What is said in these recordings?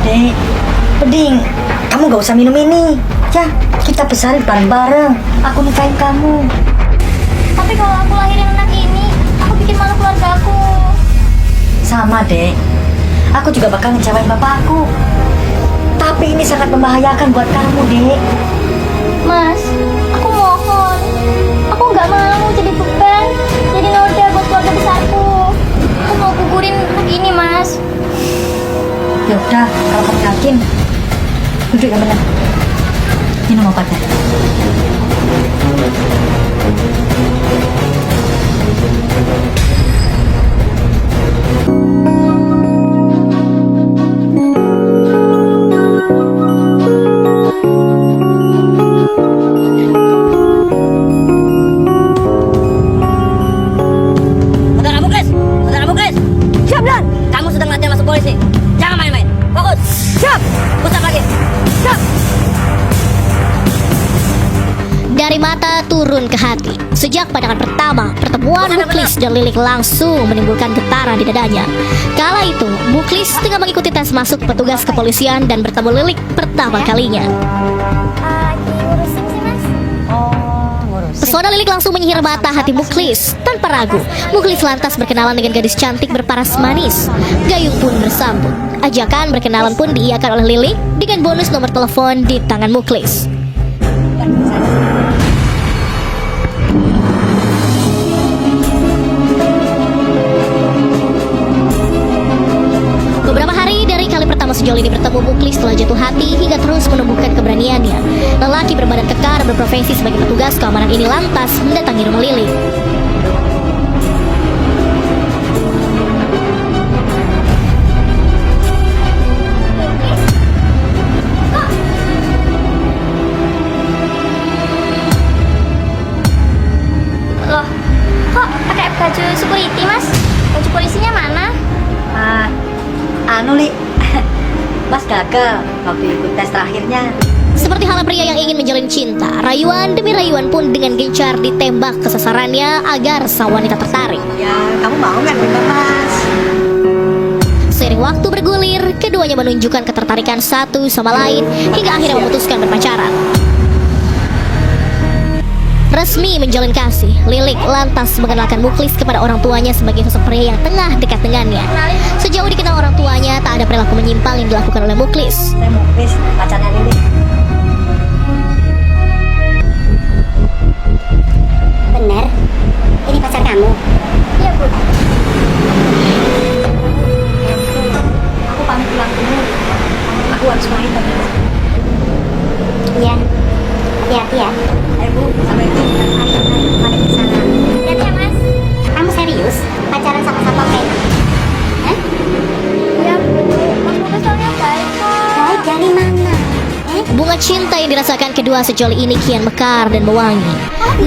Dek, mending kamu gak usah minum ini. Ya, kita besarin bareng-bareng. Aku nikahin kamu. Tapi kalau aku lahirin anak ini, aku bikin malu keluarga aku. Sama, Dek. Aku juga bakal ngecewain bapak aku. Tapi ini sangat membahayakan buat kamu, Dek. Mas, aku mohon. Aku nggak mau jadi beban, jadi noda buat keluarga besarku. Aku mau gugurin anak ini, Mas. Ya udah, kalau kamu yakin, duduk yang benar. Minum obatnya. Saudara Muklis. Siap, Dan. Kamu sedang latihan masuk polisi. Jangan main-main. Fokus. Siap. Putar lagi. Siap. Dari mata turun ke hati. Sejak pandangan pertama, pertemuan Muklis dan Lilik langsung menimbulkan getaran di dadanya. Kala itu, Muklis tengah mengikuti tes masuk petugas kepolisian dan bertemu Lilik pertama kalinya. Diurusin sih, Mas. Oh, ngurusin. Pesona Lilik langsung menyihir mata hati Muklis. Tanpa ragu, Muklis lantas berkenalan dengan gadis cantik berparas manis. Gayung pun bersambut. Ajakan berkenalan pun diiyakan oleh Lilik dengan bonus nomor telepon di tangan Muklis. Beberapa hari dari kali pertama sejoli ini bertemu, Muklis telah jatuh hati hingga terus menumbuhkan keberaniannya. Lelaki berbadan kekar berprofesi sebagai petugas keamanan ini lantas mendatangi rumah Lilik. Loh, kok pakai baju security, Mas? Baju polisinya mana? Anu, Li. Mas gagal waktu ikut tes terakhirnya. Seperti halnya pria yang ingin menjalin cinta, rayuan demi rayuan pun dengan gencar ditembak ke sasarannya agar sang wanita tertarik. Ya, kamu mau nggak terima, Mas? Seiring waktu bergulir, keduanya menunjukkan ketertarikan satu sama lain hingga akhirnya memutuskan berpacaran. Resmi menjalin kasih, Lilik lantas mengenalkan Muklis kepada orang tuanya sebagai sosok pria yang tengah dekat dengannya. Sejauh dikenal orang tuanya, tak ada perilaku menyimpang yang dilakukan oleh Muklis. Saya mau Muklis, pacarnya Lilik. Bener? Ini pacar kamu? Iya, Bu. Aku pamit pulang dulu. Aku harus main tadi. Iya. Hati-hati ya. Ayo, Bu, sampai jumpa. Waalaikumsalam. Lihat ya, Mas. Kamu serius? Pacaran sama satpam kayak ini? Hah? Iya, Bu. Mas Muklis soalnya baik kok. Baik dari mana? Bunga cinta yang dirasakan kedua sejoli ini kian mekar dan mewangi.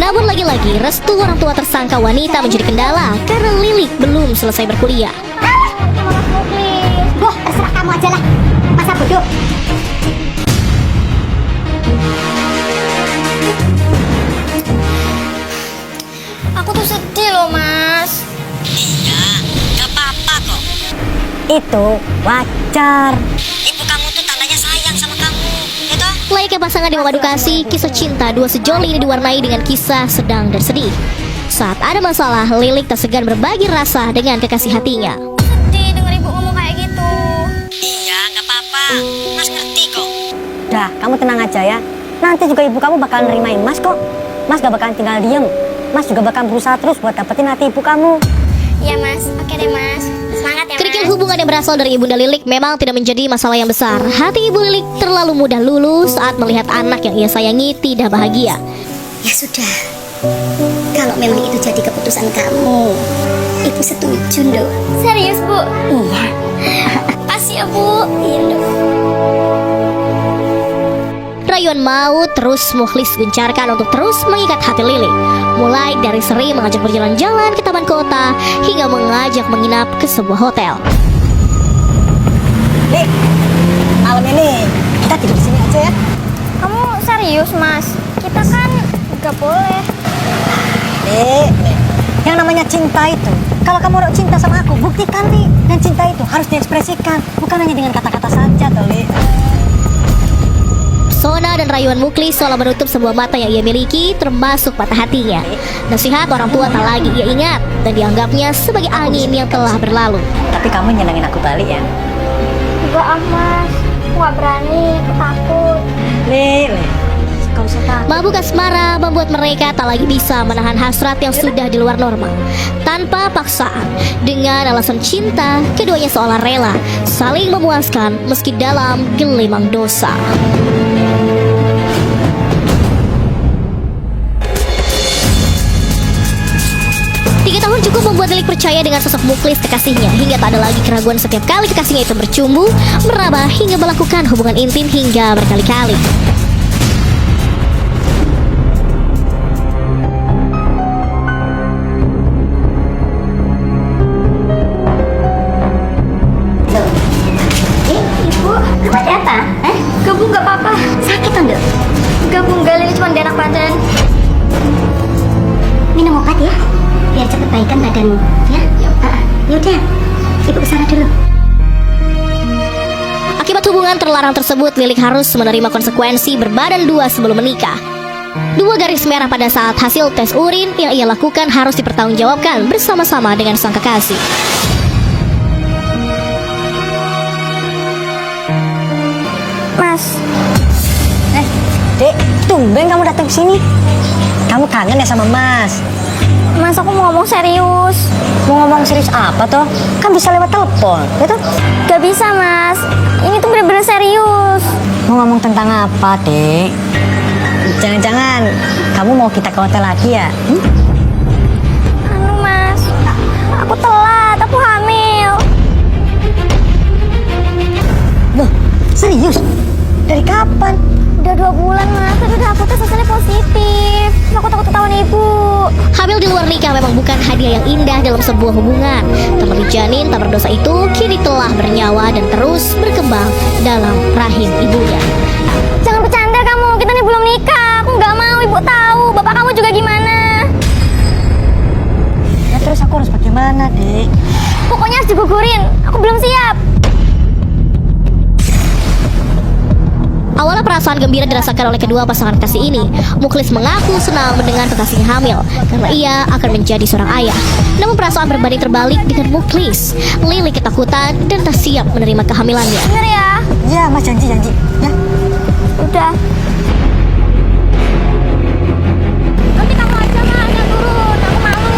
Namun lagi-lagi, restu orang tua tersangka wanita menjadi kendala karena Lilik belum selesai berkuliah. Sama Mas Muklis. Wah, terserah kamu aja lah. Masa bodoh? Aku tuh sedih loh, Mas. Iya, gak apa-apa kok. Itu wajar. Ibu kamu tuh tandanya sayang sama kamu. Itu? Layaknya pasangan di memadu kasih, kisah cinta dua sejoli ini diwarnai dengan kisah sedang dan sedih. Saat ada masalah, Lilik tak segan berbagi rasa dengan kekasih hatinya. Sedih denger ibu ngomong kayak gitu. Iya, gak apa-apa. Mas ngerti kok. Udah, kamu tenang aja ya. Nanti juga ibu kamu bakal nerimain Mas kok. Mas gak bakalan tinggal diem. Mas juga bakal berusaha terus buat dapetin hati ibu kamu. Iya, Mas. Oke deh, Mas. Semangat ya, Kerikil Mas. hubungan yang berasal dari ibunda Lilik memang tidak menjadi masalah yang besar. Hati ibu Lilik terlalu mudah luluh saat melihat anak yang ia sayangi tidak bahagia. Ya sudah. Kalau memang itu jadi keputusan kamu, Ibu setuju, Nduk. Serius, Bu? Iya. Pas ya, Bu. Iya, Nduk. Rayuan maut terus Muklis gencarkan untuk terus mengikat hati Lilik. Mulai dari sering mengajak berjalan-jalan ke taman kota hingga mengajak menginap ke sebuah hotel. Lik, malam ini kita tidur di sini aja ya. Kamu serius, Mas? Kita kan nggak boleh. Lik, yang namanya cinta itu Kalau kamu orang cinta sama aku, buktikan, Li. Dan cinta itu harus diekspresikan, bukan hanya dengan kata-kata saja, toh, Li. Pesona dan rayuan Muklis seolah menutup sebuah mata yang ia miliki, termasuk patah hatinya. Nasihat orang tua tak lagi ia ingat dan dianggapnya sebagai angin yang telah berlalu. Tapi kamu nyenengin aku balik ya. Enggak ah mas, aku nggak berani, aku takut. Li, kau usah takut. Mabuk asmara membuat mereka tak lagi bisa menahan hasrat yang sudah di luar normal. Tanpa paksaan, dengan alasan cinta, keduanya seolah rela saling memuaskan meski dalam gelimang dosa. 3 tahun cukup membuat Lilik percaya dengan sosok Muklis kekasihnya, hingga tak ada lagi keraguan setiap kali kekasihnya itu bercumbu, meraba hingga melakukan hubungan intim hingga berkali-kali. Ibu, kamu ada apa? Gabung nggak apa-apa. Sakit enggak? Gabung nggak, Lili cuma enak badan. Minum obat ya, biar cepat baikan badanmu. Ya? Yaudah, ibu kesana dulu. Akibat hubungan terlarang tersebut, Lilik harus menerima konsekuensi berbadan 2 sebelum menikah. 2 garis merah pada saat hasil tes urin yang ia lakukan harus dipertanggungjawabkan bersama-sama dengan sang kekasih. Mas, Dek, tumben kamu datang ke sini. Kamu kangen ya sama Mas? Mas aku mau ngomong serius. Mau ngomong serius apa toh? Kan bisa lewat telepon, ya toh? Gak bisa mas, ini tuh bener-bener serius. Mau ngomong tentang apa, Dek? Jangan-jangan kamu mau kita ke hotel lagi ya? Anu mas, aku telat, aku hamil. Loh, serius? Dari kapan? Udah 2 bulan mas, tapi udah aku tes hasilnya positif. Aku takut ketahuan ibu. Hamil di luar nikah memang bukan hadiah yang indah dalam sebuah hubungan. Terlebih janin tak berdosa itu kini telah bernyawa dan terus berkembang dalam rahim ibunya. Jangan bercanda kamu, kita nih belum nikah. Aku nggak mau ibu tahu. Bapak kamu juga gimana? Ya terus aku harus bagaimana, Dek? Pokoknya harus digugurin. Aku belum siap. Awalnya perasaan gembira dirasakan oleh kedua pasangan kasih ini. Muklis mengaku senang mendengar kekasihnya hamil karena ia akan menjadi seorang ayah. Namun perasaan berbanding terbalik dengan Muklis. Lilik ketakutan dan tak siap menerima kehamilannya. Bener ya? Ya, Mas janji. Ya. Udah. Nanti kamu aja mas yang turun. Aku malu.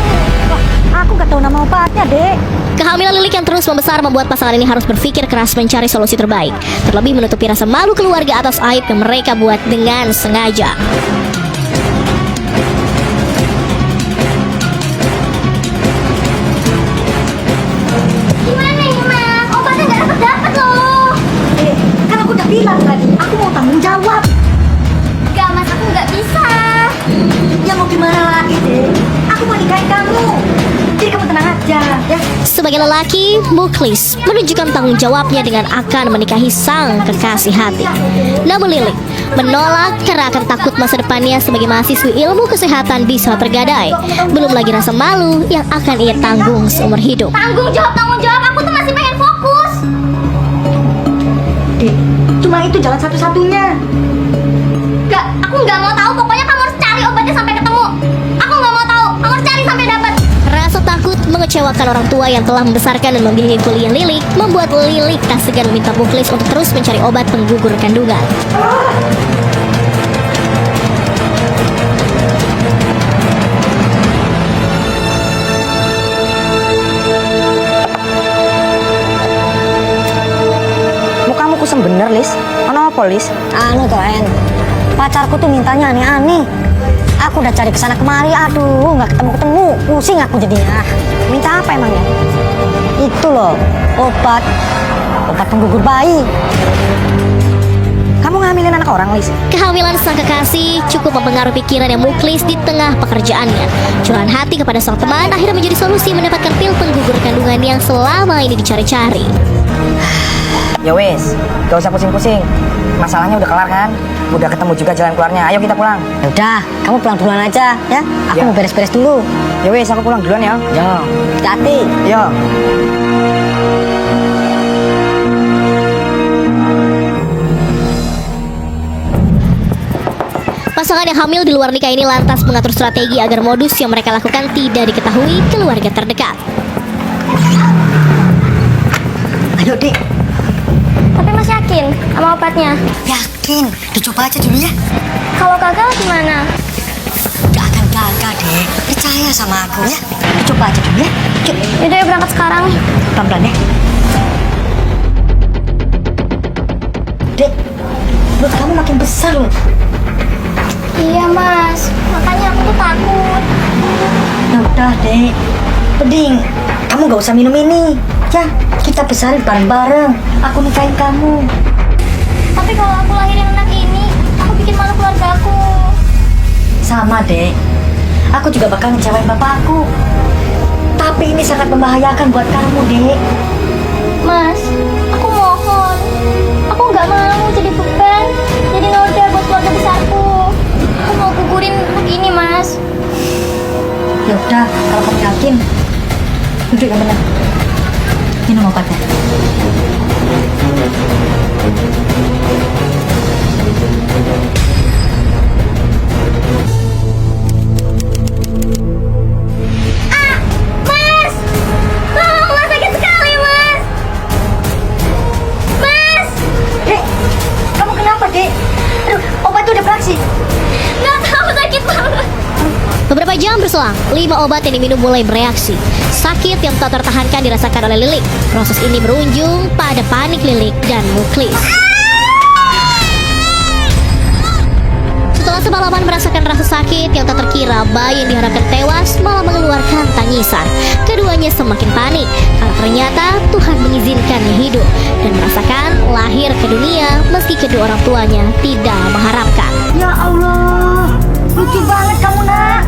Wah, aku gak tahu nama obatnya, Dek. Kehamilan Lilik yang terus membesar membuat pasangan ini harus berpikir keras mencari solusi terbaik. Terlebih menutupi rasa malu keluarga atas aib yang mereka buat dengan sengaja. Gimana ini mas? Obatnya nggak dapet loh. Kan aku udah bilang tadi, aku mau tanggung jawab. Gak mas, aku nggak bisa. Ya mau gimana lagi, Dek? Aku mau nikahin kamu. Jadi kamu tenang aja, ya. Sebagai lelaki, Muklis menunjukkan tanggung jawabnya dengan akan menikahi sang kekasih hati. Namun Lilik menolak karena akan takut masa depannya sebagai mahasiswi ilmu kesehatan bisa tergadai. Belum lagi rasa malu yang akan ia tanggung seumur hidup. Tanggung jawab. Aku tuh masih pengen fokus. Dek, cuma itu jalan satu-satunya. Gak, aku nggak mau tahu. Pokoknya kamu harus cari obatnya sampai ketemu. Aku nggak mau tahu. Kamu harus cari sampai dapat. Rasa takut mengecewakan orang tua yang telah membesarkan dan membiayai kuliah Lilik membuat Lilik tak segan meminta Muklis untuk terus mencari obat penggugur kandungan. Mukamu kusem bener, Lis. Ono apa, Lis? Anu toh, En. Pacarku tuh mintanya aneh-aneh. Aku udah cari kesana kemari, aduh, nggak ketemu-ketemu. Pusing aku jadinya. Minta apa emangnya? Itu loh, obat penggugur bayi. Kamu ngambilin anak orang, Lis? Kehamilan sang kekasih cukup mempengaruhi pikirannya Muklis di tengah pekerjaannya. Curahan hati kepada sang teman akhirnya menjadi solusi mendapatkan pil penggugur kandungan yang selama ini dicari-cari. Ya wes, gak usah pusing-pusing. masalahnya udah kelar kan? Udah ketemu juga jalan keluarnya. Ayo kita pulang. Ya udah, kamu pulang duluan aja ya. Aku mau beres-beres dulu. Ya wes, aku pulang duluan ya. Yo, hati-hati. Yo. Pasangan yang hamil di luar nikah ini lantas mengatur strategi agar modus yang mereka lakukan tidak diketahui keluarga terdekat. Ayo, Dik. Tapi Mas yakin sama obatnya? Yakin. Dicoba aja dulu ya. Kalau gagal gimana? Gak akan gagal, Dek. Percaya sama aku ya. Coba aja dulu ya. Yuk. Yaudah ya berangkat sekarang. Pelan-pelan ya. Dek, perut kamu makin besar loh. Iya Mas, makanya aku tuh takut. Ya udah, Dek. Mending kamu gak usah minum ini. Ya, kita besarin bareng-bareng. Aku nikahin kamu. Tapi kalau aku lahirin anak ini, aku bikin malu keluarga aku. Sama, Dek. Aku juga bakal ngecewain bapakku. Tapi ini sangat membahayakan buat kamu, Dek. Mas, aku mohon. Aku nggak mau jadi beban, jadi noda buat keluarga besarku. Aku mau gugurin anak ini, Mas. Ya udah, kalau kamu yakin, duduk yang benar. Minum obatnya. Mas! Tolong, Mas, sakit sekali, Mas! Mas! Dek, kamu kenapa, Dek? Aduh, obat itu udah beraksi. Nggak tahu, sakit banget. Beberapa jam berselang, 5 obat yang diminum mulai bereaksi. Sakit yang tak tertahankan dirasakan oleh Lilik. Proses ini berujung pada panik Lilik dan Muklis. Setelah semalaman merasakan rasa sakit yang tak terkira, bayi yang diharapkan tewas malah mengeluarkan tangisan. Keduanya semakin panik karena ternyata Tuhan mengizinkannya hidup dan merasakan lahir ke dunia meski kedua orang tuanya tidak mengharapkan. Ya Allah, lucu banget kamu, Nak.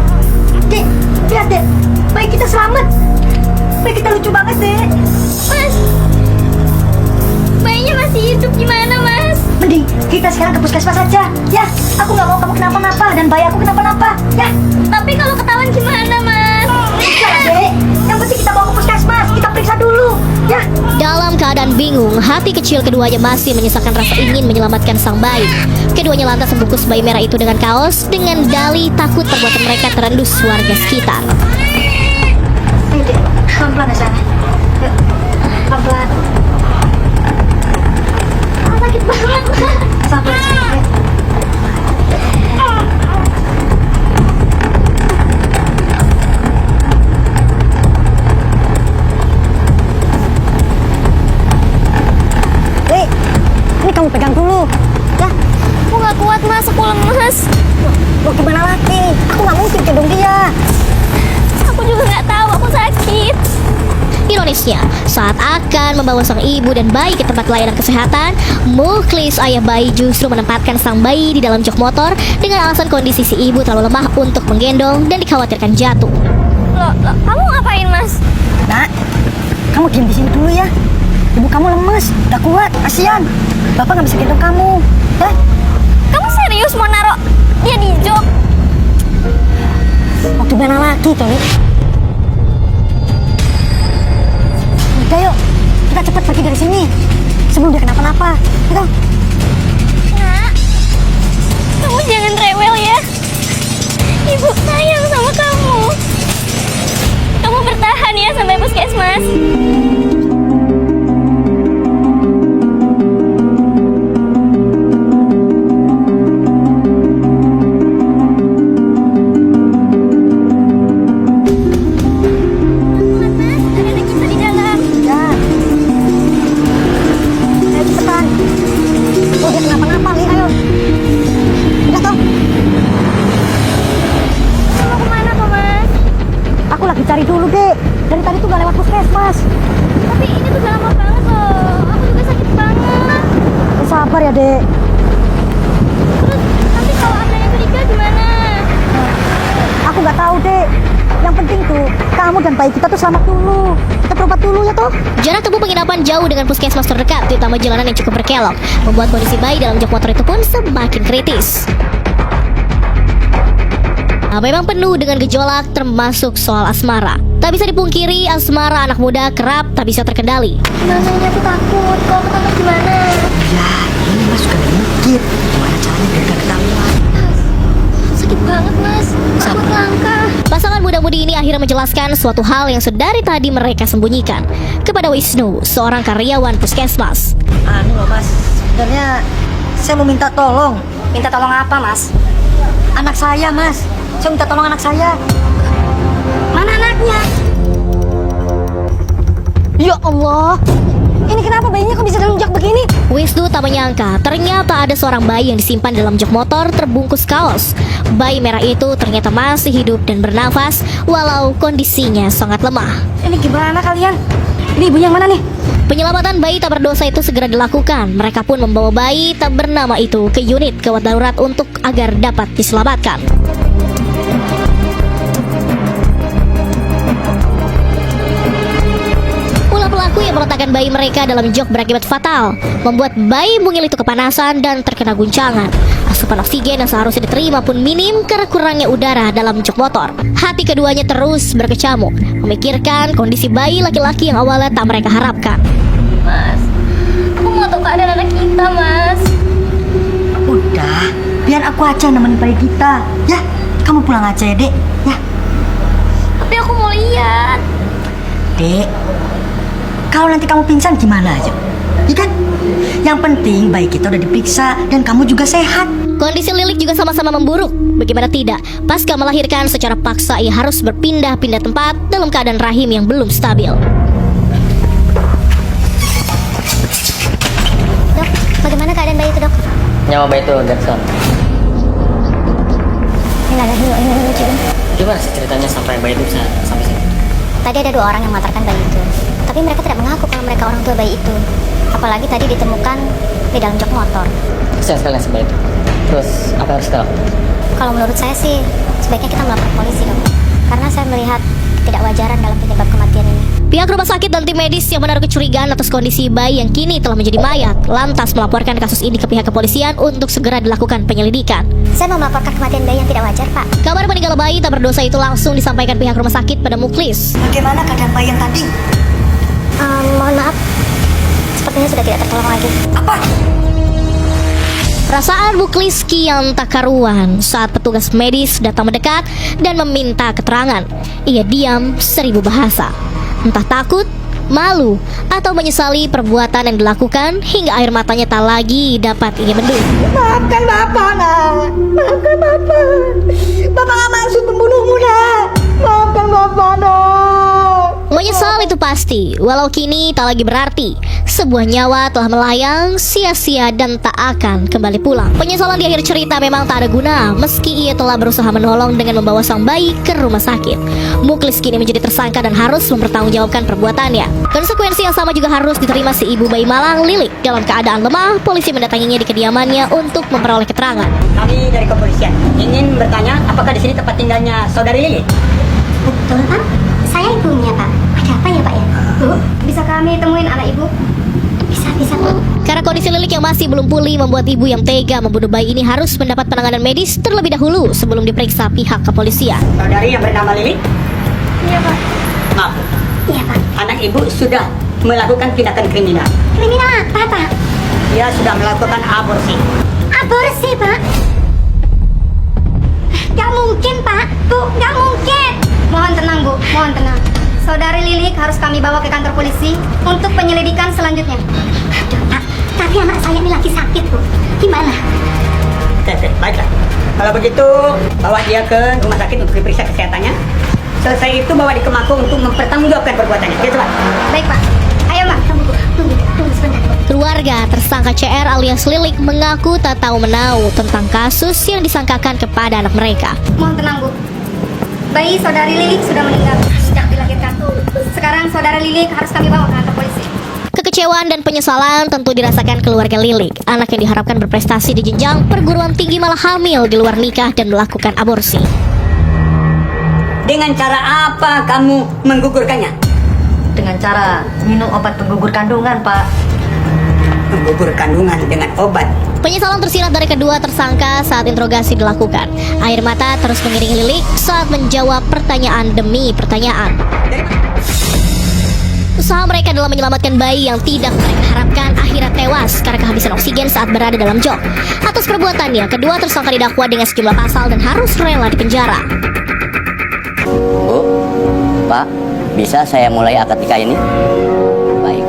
Dek, lihat, Dek. Bayi kita selamat. Bayi kita lucu banget, Dek. Mas! Bayinya masih hidup gimana, Mas? Mending kita sekarang ke puskesmas saja. Ya, aku nggak mau kamu kenapa-napa dan bayi aku kenapa-napa. Ya, Tapi kalau ketahuan gimana, Mas? udah, Dek. Yang penting kita bawa ke puskesmas. Kita periksa dulu. Ya. Dalam keadaan bingung, hati kecil keduanya masih menyisakan rasa ingin menyelamatkan sang bayi. Keduanya lantas membungkus bayi merah itu dengan kaos dengan dalih takut perbuatan mereka terendus warga sekitar. Ayo, Dek. Pelan-pelan ya, sayang. Yuk, pelan-pelan. Sakit banget, Mas. Sabar, sayang. Wih, ini kamu pegang dulu. Ya, Aku nggak kuat, Mas. Aku lemas. mau gimana lagi? Aku nggak mungkin gendong dia. Aku juga nggak tahu. Aku sakit. Ironisnya, saat akan membawa sang ibu dan bayi ke tempat layanan kesehatan, Muklis ayah bayi justru menempatkan sang bayi di dalam jok motor dengan alasan kondisi si ibu terlalu lemah untuk menggendong dan dikhawatirkan jatuh. Loh, kamu ngapain, Mas? Nak, kamu diam di sini dulu ya. Ibu kamu lemes, gak kuat, kasihan. Bapak nggak bisa gendong kamu. Ya, Kamu serius mau naruh dia di jok? mau gimana lagi, Tony? Udah yuk, kita cepat pergi dari sini sebelum dia kenapa-napa. Yuk. Nak, kamu jangan rewel ya. Ibu sayang sama kamu. Kamu bertahan ya sampai puskesmas. Mas, ada anak kita di dalam. Ya. Ayo cepetan. Oh, dia kenapa-napa nih, ayo. Udah toh. Mau kemana kok, Mas? Aku lagi cari dulu, Dek. Dari tadi tuh gak lewat puskesmas. Tapi ini tuh udah lama banget loh. Aku juga sakit banget. Sabar ya, Dek. Terus nanti kalau ada yang curiga gimana? Aku nggak tahu, Dek. Yang penting tuh kamu dan bayi kita tuh selamat dulu. Kita berobat dulu ya toh. Jarak tempuh penginapan jauh dengan puskesmas terdekat, ditambah jalanan yang cukup berkelok, membuat kondisi bayi dalam jok motor itu pun semakin kritis. Nah, memang penuh dengan gejolak termasuk soal asmara. Tak bisa dipungkiri, asmara anak muda kerap tak bisa terkendali. Gimana ini, aku takut. Kalau ketangkap gimana? Ya, ini mas juga mikir gimana caranya biar gak ketahuan. Sakit banget, Mas. Takut langkah. Pasangan muda-mudi ini akhirnya menjelaskan suatu hal yang sedari tadi mereka sembunyikan kepada Wisnu, seorang karyawan puskesmas. Anu loh mas, sebenarnya saya mau minta tolong. Minta tolong apa, Mas? Anak saya mas, saya minta tolong anak saya. Mana anaknya? Ya Allah, ini kenapa bayinya kok bisa dalam jok begini? Wisnu tak menyangka ternyata ada seorang bayi yang disimpan dalam jok motor terbungkus kaos. Bayi merah itu ternyata masih hidup dan bernafas walau kondisinya sangat lemah. Ini gimana kalian? Ini ibunya yang mana nih? Penyelamatan bayi tak berdosa itu segera dilakukan. Mereka pun membawa bayi tak bernama itu ke unit gawat darurat untuk agar dapat diselamatkan. Ulah pelaku yang meletakkan bayi mereka dalam jok berakibat fatal, membuat bayi mungil itu kepanasan dan terkena guncangan. Asupan oksigen yang seharusnya diterima pun minim karena kurangnya udara dalam jok motor. Hati keduanya terus berkecamuk, memikirkan kondisi bayi laki-laki yang awalnya tak mereka harapkan. Mas, aku mau tahu keadaan anak kita, Mas. Udah, biar aku aja nemenin bayi kita. Ya, kamu pulang aja ya dek. Ya, Tapi aku mau lihat. dek. Kalau nanti kamu pingsan gimana aja? Iya kan? Yang penting bayi kita udah diperiksa dan kamu juga sehat. Kondisi Lilik juga sama-sama memburuk. Bagaimana tidak, pasca melahirkan secara paksa ia harus berpindah-pindah tempat dalam keadaan rahim yang belum stabil. Dok, bagaimana keadaan bayi itu, Dok? Nyawa bayi itu Gerson. Ini ada dulu, ini lucu. Gimana sih ceritanya sampai bayi itu bisa sampai sini? Tadi ada 2 orang yang mengantarkan bayi itu. Tapi mereka tidak mengaku kalau mereka orang tua bayi itu. Apalagi tadi ditemukan di dalam jok motor. Kesian sekali nasib bayi itu. Terus apa yang harus kita lakukan? Kalau menurut saya sih, sebaiknya kita melapor polisi, Dok. Karena saya melihat tidak wajaran dalam penyebab kematian ini. Pihak rumah sakit dan tim medis yang menaruh kecurigaan atas kondisi bayi yang kini telah menjadi mayat lantas melaporkan kasus ini ke pihak kepolisian untuk segera dilakukan penyelidikan. Saya mau melaporkan kematian bayi yang tidak wajar, Pak. Kabar meninggal bayi tak berdosa itu langsung disampaikan pihak rumah sakit pada Muklis. Bagaimana keadaan bayi yang tadi? Mohon maaf, sepertinya sudah tidak tertolong lagi. Apa? Perasaan Muklis kian tak karuan saat petugas medis datang mendekat dan meminta keterangan. Ia diam 1000 bahasa. Entah takut, malu, atau menyesali perbuatan yang dilakukan hingga air matanya tak lagi dapat ia bendung. Maafkan Bapak, nak. Maafkan Bapak. Bapak gak maksud membunuhmu, nak. Maafkan Bapak, nak. Menyesal itu pasti, walau kini tak lagi berarti. Sebuah nyawa telah melayang, sia-sia dan tak akan kembali pulang. Penyesalan di akhir cerita memang tak ada guna, meski ia telah berusaha menolong dengan membawa sang bayi ke rumah sakit. Muklis kini menjadi tersangka dan harus mempertanggungjawabkan perbuatannya. Konsekuensi yang sama juga harus diterima si ibu bayi malang, Lilik. Dalam keadaan lemah, polisi mendatanginya di kediamannya untuk memperoleh keterangan. Kami dari kepolisian ingin bertanya apakah di sini tempat tinggalnya saudari Lili? Betul, Pak. Saya ibunya, Pak. Ada apa ya, Pak ya? Bu, bisa kami temuin anak ibu? Bisa, Bu. Karena kondisi Lilik yang masih belum pulih membuat ibu yang tega membunuh bayi ini harus mendapat penanganan medis terlebih dahulu sebelum diperiksa pihak kepolisian. Saudari yang bernama Lili? Iya, Pak. Maaf, Iya, Pak. anak ibu sudah melakukan tindakan kriminal. Kriminal apa, Pak? Dia sudah melakukan aborsi. Aborsi, Pak. Gak mungkin, Pak. Bu, gak mungkin. Mohon tenang, Bu. Mohon tenang. Saudari Lilik harus kami bawa ke kantor polisi untuk penyelidikan selanjutnya. Aduh, Pak. Tapi anak saya ini lagi sakit, Bu. Gimana? Oke, baiklah. Kalau begitu, bawa dia ke rumah sakit untuk diperiksa kesehatannya. Selesai itu bawa di Kemako untuk mempertanggungjawabkan perbuatannya. Gitu, Pak. Baik, Pak. Ayo, Pak. Tunggu sebentar, Bu. Keluarga tersangka CR alias Lilik mengaku tak tahu menau tentang kasus yang disangkakan kepada anak mereka. Mohon tenang, Bu. Bayi saudari Lilik sudah meninggal sejak dilahirkan. Sekarang saudara Lilik harus kami bawa ke kantor polisi. Kekecewaan dan penyesalan tentu dirasakan keluarga Lilik. Anak yang diharapkan berprestasi di jenjang perguruan tinggi malah hamil di luar nikah dan melakukan aborsi. Dengan cara apa kamu menggugurkannya? dengan cara minum obat penggugur kandungan, Pak. Menggugur kandungan dengan obat. Penyesalan tersirat dari kedua tersangka saat interogasi dilakukan. Air mata terus mengiringi Lilik saat menjawab pertanyaan demi pertanyaan. Usaha mereka dalam menyelamatkan bayi yang tidak mereka harapkan akhirnya tewas karena kehabisan oksigen saat berada dalam jok. Atas perbuatannya, kedua tersangka didakwa dengan sejumlah pasal dan harus rela dipenjara. Bu, Pak, bisa saya mulai akad nikah ini? Baik.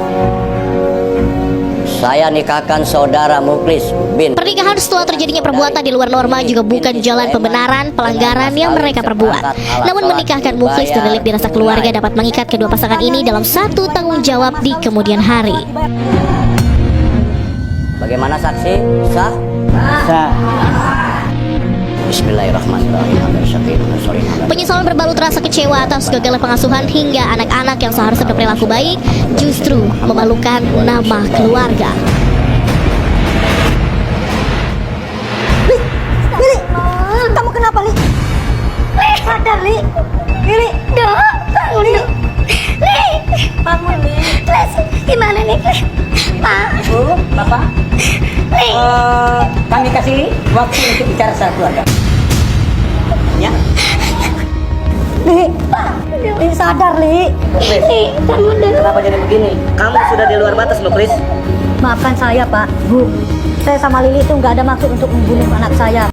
Saya nikahkan saudara Muklis bin. Pernikahan setelah terjadinya perbuatan di luar norma juga bukan jalan pembenaran pelanggaran yang mereka perbuat. Namun menikahkan Muklis dan Lilik dirasa keluarga dapat mengikat kedua pasangan ini dalam satu tanggung jawab di kemudian hari. Bagaimana saksi? Sah? Sah. Bismillahirrahmanirrahim. Penyesalan berbalut rasa kecewa atas gagalnya pengasuhan hingga anak-anak yang seharusnya berperilaku baik justru memalukan nama keluarga. Lili, kamu kenapa, Li? Sadar, Li. Lili, bangun, Li. Li, Bangun, Li. Les, gimana nih? Pak, Bu, Bapak, Li. kami kasih waktu untuk bicara secara keluarga. Ya. Li, Li sadar, Li. Li, kamu dulu. Kenapa jadi begini? Kamu sudah di luar batas, Muklis. Maafkan saya, Pak. Bu, saya sama Lili itu nggak ada maksud untuk membunuh anak saya.